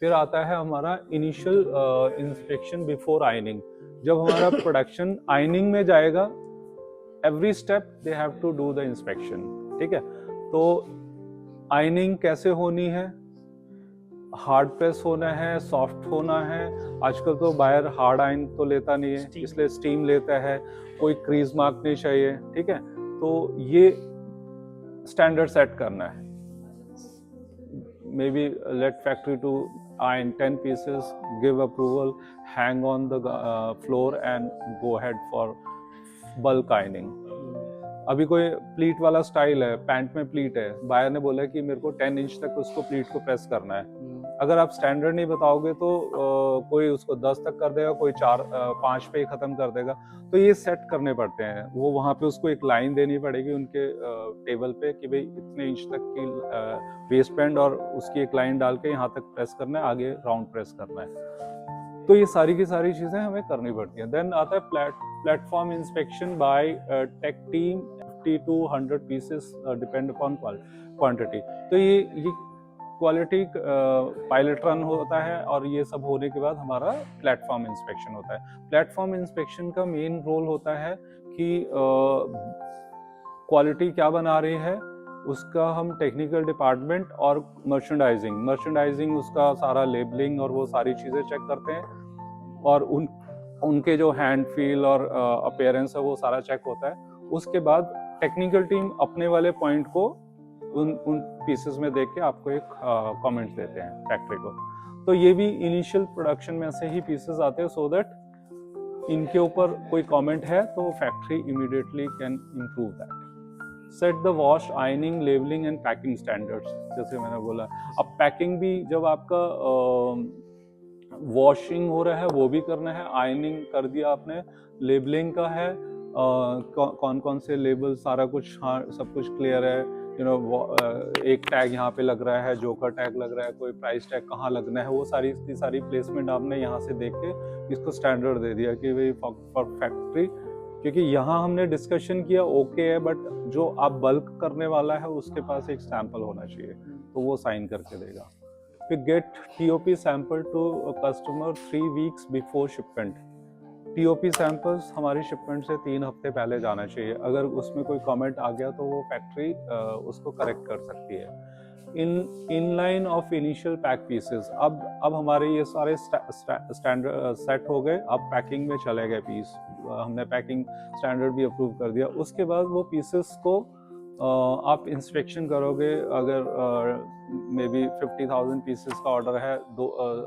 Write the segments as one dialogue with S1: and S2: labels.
S1: फिर आता है हमारा इनिशियल इंस्पेक्शन बिफोर आयनिंग। जब हमारा प्रोडक्शन आयनिंग में जाएगा, every step they have to do the inspection. ठीक है, तो आयनिंग कैसे होनी है, हार्ड प्रेस होना है, सॉफ्ट होना है। आजकल तो बायर हार्ड आयन तो लेता नहीं है, इसलिए स्टीम लेता है। कोई क्रीज मार्क नहीं चाहिए। ठीक है, तो ये स्टैंडर्ड सेट करना है। Maybe let factory to iron 10 pieces, give approval, hang on the floor and go ahead for bulk ironing. अभी कोई प्लीट वाला स्टाइल है, पैंट में प्लीट है, बायर ने बोला कि मेरे को 10 इंच तक उसको प्लीट को प्रेस करना है। अगर आप स्टैंडर्ड नहीं बताओगे तो कोई उसको 10 तक कर देगा, कोई 5 पे ही खत्म कर देगा। तो ये सेट करने पड़ते हैं। वो वहाँ पे उसको एक लाइन देनी पड़ेगी उनके टेबल पे कि भाई इतने इंच तक की वेस्ट बैंड, और उसकी एक लाइन डाल के यहाँ तक प्रेस करना है, आगे राउंड प्रेस करना है। तो ये सारी की सारी चीजें हमें करनी पड़ती हैं। देन आता है platform inspection by tech team, 50 to 100 pieces depend upon quantity. तो ये क्वालिटी पायलट रन होता है, और ये सब होने के बाद हमारा प्लेटफॉर्म इंस्पेक्शन होता है। प्लेटफॉर्म इंस्पेक्शन का मेन रोल होता है कि क्वालिटी क्या बना रही है उसका हम टेक्निकल डिपार्टमेंट और मर्चेंडाइजिंग उसका सारा लेबलिंग और वो सारी चीज़ें चेक करते हैं, और उनके जो हैंड फील और अपीयरेंस है वो सारा चेक होता है। उसके बाद टेक्निकल टीम अपने वाले पॉइंट को उन पीसेस में देख के आपको एक कमेंट देते हैं फैक्ट्री को। तो ये भी इनिशियल प्रोडक्शन में से ही पीसेस आते हैं, सो दैट इनके ऊपर कोई कमेंट है तो factory immediately can improve that. Set the wash, ironing, labelling and packing standards, जैसे मैंने बोला। अब पैकिंग भी जब आपका वॉशिंग हो रहा है वो भी करना है, आयनिंग कर दिया आपने, लेबलिंग का है, कौन कौन से लेबल, सारा कुछ, हाँ सब कुछ क्लियर है। एक टैग यहाँ पे लग रहा है, जोकर टैग लग रहा है, कोई प्राइस टैग कहाँ लगना है, वो सारी प्लेसमेंट आपने यहाँ से देख के इसको स्टैंडर्ड दे दिया कि भाई फॉर फैक्ट्री। क्योंकि यहाँ हमने डिस्कशन किया ओके है, बट जो आप बल्क करने वाला है उसके पास एक सैंपल होना चाहिए, तो वो साइन करके देगा। फिर get TOP sample to customer 3 weeks before shipment. TOP samples हमारी शिपमेंट से 3 हफ्ते पहले जाना चाहिए। अगर उसमें कोई कमेंट आ गया तो वो फैक्ट्री उसको करेक्ट कर सकती है। In line of initial pack pieces, अब हमारे ये सारे स्टैंडर्ड सेट हो गए। अब पैकिंग में चले गए पीस, हमने पैकिंग स्टैंडर्ड भी अप्रूव कर दिया। उसके बाद वो पीसेस को आप इंस्पेक्शन करोगे। अगर मे बी 50,000 पीसेस का ऑर्डर है,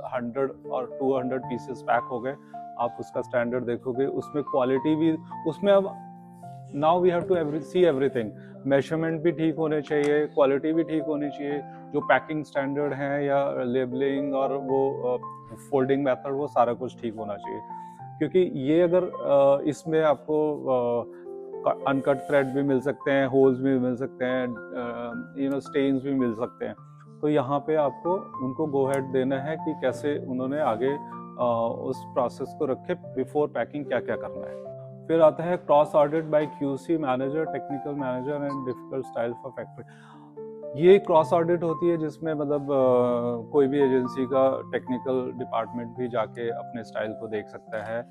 S1: 100 और 200 पीसेस पैक हो गए, आप उसका स्टैंडर्ड देखोगे, उसमें क्वालिटी भी, उसमें अब now we have to see everything. Measurement भी ठीक होने चाहिए, क्वालिटी भी ठीक होनी चाहिए, जो पैकिंग स्टैंडर्ड है या लेबलिंग और वो फोल्डिंग मेथड, वो सारा कुछ ठीक होना चाहिए। क्योंकि ये अगर इसमें आपको अनकट थ्रेड भी मिल सकते हैं, होल्स भी मिल सकते हैं, स्टेन्स भी मिल सकते हैं। तो यहाँ पे आपको उनको गो हेड देना है कि कैसे उन्होंने आगे उस प्रोसेस को रखे, बिफोर पैकिंग क्या क्या करना है। फिर आता है cross audit bye QC manager, technical manager and difficult style for factory. ये क्रॉस ऑडिट होती है जिसमें मतलब कोई भी एजेंसी का टेक्निकल डिपार्टमेंट भी जाके अपने स्टाइल को देख सकता है,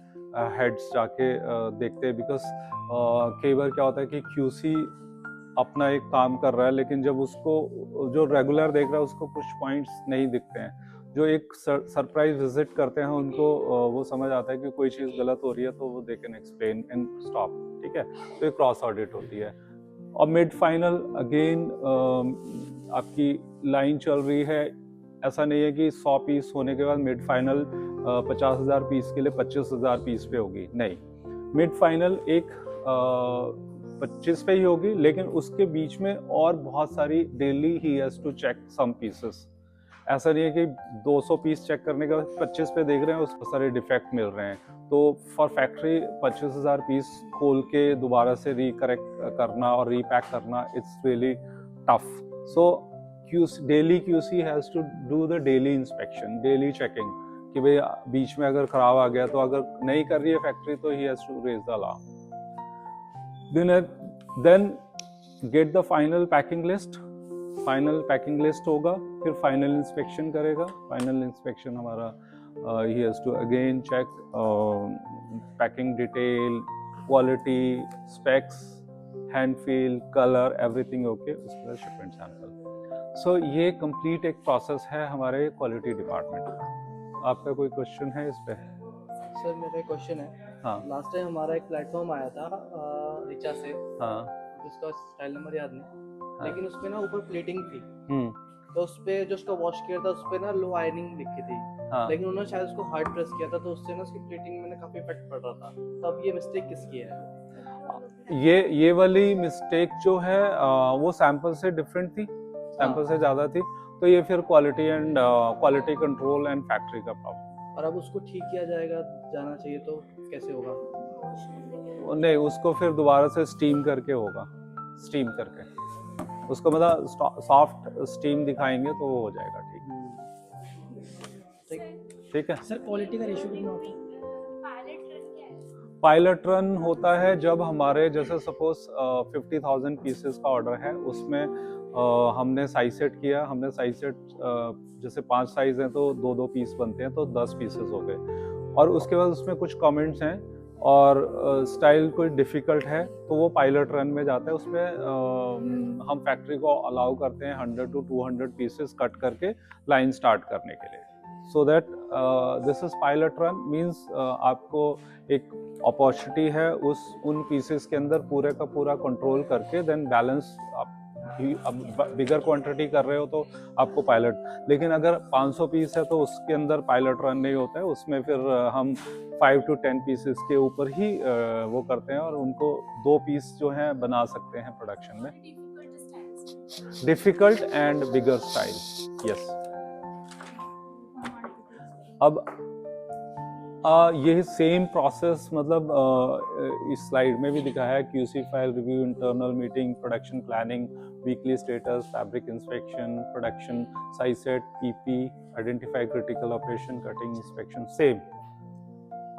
S1: हेड्स जाके देखते हैं। बिकॉज कई बार क्या होता है कि QC अपना एक काम कर रहा है, लेकिन जब उसको जो रेगुलर देख रहा है उसको कुछ पॉइंट्स नहीं दिखते हैं। जो एक सरप्राइज विजिट करते हैं उनको वो समझ आता है कि कोई चीज़ गलत हो रही है, तो वो they can explain and stop. ठीक है, तो ये क्रॉस ऑडिट होती है। और मिड फाइनल अगेन आपकी लाइन चल रही है। ऐसा नहीं है कि 100 पीस होने के बाद मिड फाइनल 50,000 पीस के लिए 25,000 पीस पे होगी, नहीं। मिड फाइनल एक 25 पे ही होगी, लेकिन उसके बीच में और बहुत सारी daily he has to check some pieces. ऐसा नहीं है कि 200 पीस चेक करने के बाद 25 पे देख रहे हैं उसको सारे डिफेक्ट मिल रहे हैं। तो फॉर फैक्ट्री 25,000 पीस खोल के दोबारा से रिकरेक्ट करना और रीपैक करना, it's really tough. So daily QC has to do the daily inspection, daily checking कि भाई बीच में अगर खराब आ गया, तो अगर नहीं कर रही है फैक्ट्री तो he has to raise the alarm. Then get the final packing list, final packing list होगा, फिर फाइनल इंस्पेक्शन करेगा। फाइनल इंस्पेक्शन हमारा he has to again check packing detail, quality, specs, hand feel, colour, everything okay, उसके बाद shipment sample. सो ये complete एक process है हमारे क्वालिटी डिपार्टमेंट का। आपका कोई क्वेश्चन है इस पे?
S2: सर मेरा क्वेश्चन है,
S1: हाँ
S2: लास्ट टाइम हमारा एक प्लेटफॉर्म आया था रिचा से,
S1: हाँ
S2: जिसका स्टाइल नंबर याद नहीं,
S1: हाँ।
S2: लेकिन उसपे ना ऊपर प्लेटिंग थी,
S1: हम्म।
S2: तो उसपे जो उसका वॉश किया था उसपे ना लो आयरनिंग लिखी थी,
S1: हाँ।
S2: लेकिन उन्होंने शायद उसको हार्ड प्रेस किया था, तो उससे ना उसकी प्लेटिंग में ना काफी इफेक्ट पड़ रहा था। तो अब ये मिस्टेक किसकी है?
S1: ये वाली मिस्टेक जो है वो सैंपल से डिफरेंट थी, सैंपल से ज़्यादा थी, तो ये फिर quality and quality control and factory का प्रॉब्लम।
S2: और अब उसको ठीक किया जाना चाहिए, तो कैसे होगा?
S1: नहीं, उसको फिर दोबारा से स्टीम करके होगा, स्टीम करके उसको मतलब सॉफ्ट स्टीम दिखाएंगे तो वो हो जाएगा ठीक। ठीक है
S2: सर क्वालिटी का रेशियो कितना होता है?
S1: पायलट रन होता है जब हमारे जैसे सपोज 50,000 पीसेस का ऑर्डर है, उसमें हमने साइज सेट किया, हमने साइज सेट जैसे 5 साइज हैं तो 2-2 पीस बनते हैं, तो 10 पीसेस हो गए। और उसके बाद उसमें कुछ कमेंट्स हैं और स्टाइल कोई डिफ़िकल्ट है तो वो पायलट रन में जाता है। उसमें हम फैक्ट्री को अलाउ करते हैं 100 to 200 पीसेस कट करके लाइन स्टार्ट करने के लिए। So that this is pilot run means आपको एक अपॉर्चुनिटी है उन पीसेस के अंदर पूरे का पूरा कंट्रोल करके देन बैलेंस। अब बिगर क्वांटिटी कर रहे हो तो आपको पायलट, लेकिन अगर 500 पीस है तो उसके अंदर पायलट रन नहीं होता है, उसमें फिर हम 5 to 10 पीसेस के ऊपर ही वो करते हैं और उनको 2 पीस जो है बना सकते हैं प्रोडक्शन में। Difficult and bigger style, yes. अब ये सेम प्रोसेस मतलब इस स्लाइड में भी दिखाया है, QC file review, internal meeting, production planning, weekly status, fabric inspection, production size set, PP, identify critical operation, cutting inspection, same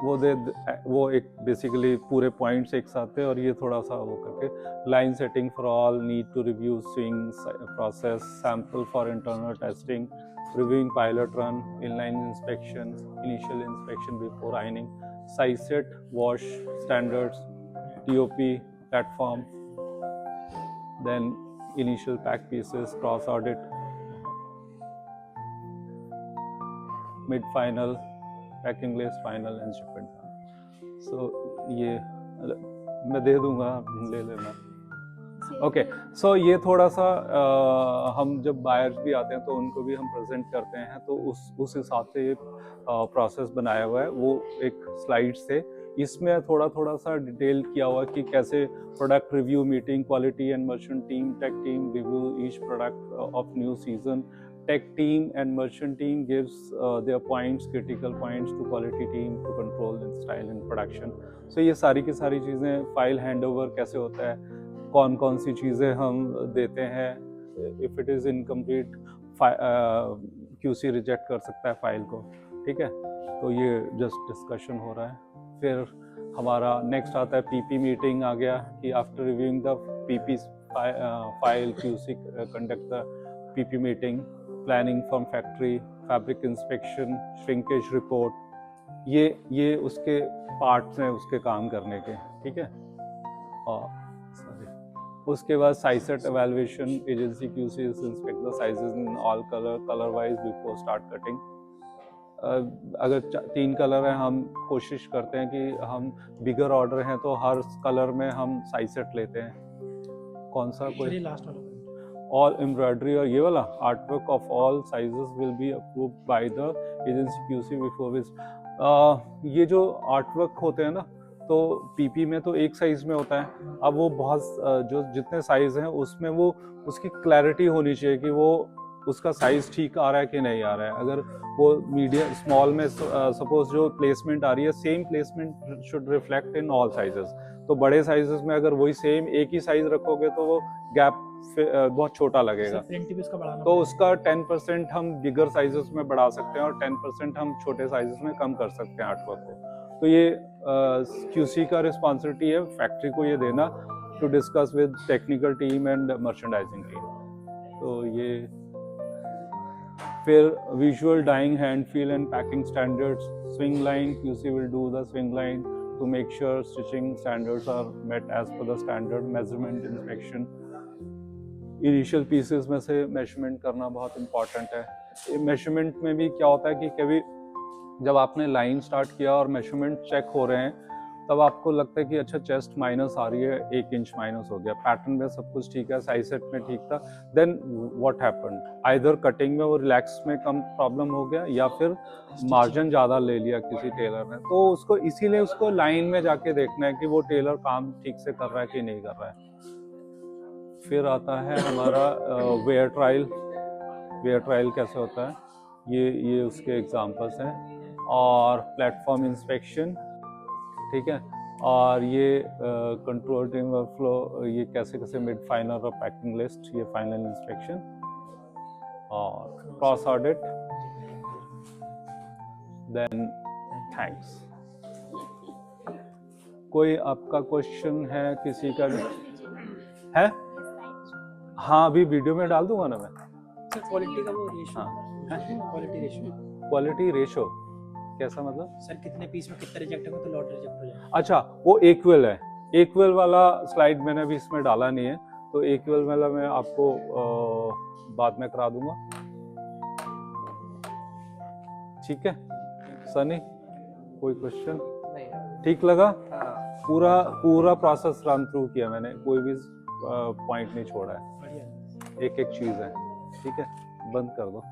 S1: वो एक बेसिकली पूरे पॉइंट्स एक साथ थे। और ये थोड़ा सा वो करके line setting for all, need to review sewing process, sample for internal testing, reviewing pilot run, inline inspection, initial inspection before ironing, size set, wash standards, TOP, platform, then initial pack pieces, cross audit, mid final, packing list, final and shipment। So ये मैं दे दूंगा, ले लेना। Okay, सो ये थोड़ा सा हम जब बायर्स भी आते हैं तो उनको भी हम प्रेजेंट करते हैं, तो उस हिसाब से ये प्रोसेस बनाया हुआ है वो एक स्लाइड से। इसमें थोड़ा सा डिटेल किया हुआ है कि कैसे product review meeting, quality and merchant team, tech team review each product of new season, tech team and merchant team gives their points, critical points to quality team to control in style in production. So ये सारी की सारी चीज़ें, file handover कैसे होता है, कौन कौन सी चीज़ें हम देते हैं, if it is incomplete QC reject कर सकता है फाइल को, ठीक है। तो ये जस्ट डिस्कशन हो रहा है। फिर हमारा नेक्स्ट आता है PP मीटिंग आ गया कि after reviewing the PP file QC conduct the PP meeting, planning from factory, fabric inspection, shrinkage report, ये उसके पार्ट्स हैं उसके काम करने के, ठीक है। और उसके बाद size set evaluation, agency QC inspect the sizes in all colour wise before start cutting. अगर 3 कलर हैं, हम कोशिश करते हैं कि हम बिगर ऑर्डर हैं तो हर कलर में हम साइज सेट लेते हैं। कौन सा कोई
S2: लास्ट वाला
S1: ऑल एम्ब्रॉयडरी और ये वाला art work of all sizes will be approved by the agency QC before which. ये जो आर्ट वर्क होते हैं ना, तो PP में तो एक साइज में होता है। अब वो बहुत जो जितने साइज हैं उसमें वो उसकी क्लैरिटी होनी चाहिए कि वो उसका साइज ठीक आ रहा है कि नहीं आ रहा है। अगर वो मीडियम स्मॉल में सपोज जो प्लेसमेंट आ रही है, same placement should reflect in all sizes. तो बड़े साइजेस में अगर वही सेम एक ही साइज रखोगे तो वो गैप बहुत छोटा लगेगा। तो उसका 10% हम बिगर साइजेस में बढ़ा सकते हैं और 10% हम छोटे साइजेस में कम कर सकते हैं आर्टवर्क को। तो ये QC का रिस्पॉन्सिबिलिटी है फैक्ट्री को ये देना, to discuss with technical team and merchandising team. तो ये फिर visual dyeing, hand feel and packing standards, sewing line, QC will do the swing line to make sure stitching standards are met as per the standard. Measurement inspection, initial pieces में से measurement करना बहुत important है। Measurement में भी क्या होता है कि कभी जब आपने लाइन स्टार्ट किया और मेजरमेंट चेक हो रहे हैं तब आपको लगता है कि अच्छा चेस्ट माइनस आ रही है, 1 इंच माइनस हो गया, पैटर्न में सब कुछ ठीक है, साइज सेट में ठीक था, then what happened, either cutting में वो रिलैक्स में कम प्रॉब्लम हो गया या फिर मार्जिन ज़्यादा ले लिया किसी टेलर ने, तो उसको इसीलिए उसको लाइन में जाके देखना है कि वो टेलर काम ठीक से कर रहा है कि नहीं कर रहा है। फिर आता है हमारा वेयर ट्रायल। वेयर ट्रायल कैसे होता है, ये उसके एग्जांपल्स हैं, और प्लेटफॉर्म इंस्पेक्शन, ठीक है, और ये कंट्रोल टीम फ्लो, ये कैसे कैसे मिड फाइनल और पैकिंग लिस्ट, ये फाइनल इंस्पेक्शन, और क्रॉस ऑडिट, देन थैंक्स। कोई आपका क्वेश्चन है किसी का है? हाँ अभी वीडियो में डाल दूंगा ना मैं।
S3: सर क्वालिटी का वो रेशियो,
S1: हाँ
S3: क्वालिटी रेशियो,
S1: क्वालिटी रेशो कैसा मतलब?
S3: सर कितने पीस में कितना रिजेक्ट होगा तो लॉट रिजेक्ट हो जाएगा।
S1: अच्छा वो इक्वल है, इक्वल वाला स्लाइड मैंने अभी इसमें डाला नहीं है, तो इक्वल वाला मैं आपको बाद में करा दूंगा, ठीक है। सनी कोई क्वेश्चन?
S2: नहीं।
S1: ठीक लगा?
S2: हाँ।
S1: पूरा प्रोसेस रन थ्रू किया मैंने, कोई भी पॉइंट नहीं छोड़ा है,
S3: बढ़िया।
S1: एक एक चीज़ है, ठीक है। बंद कर दो।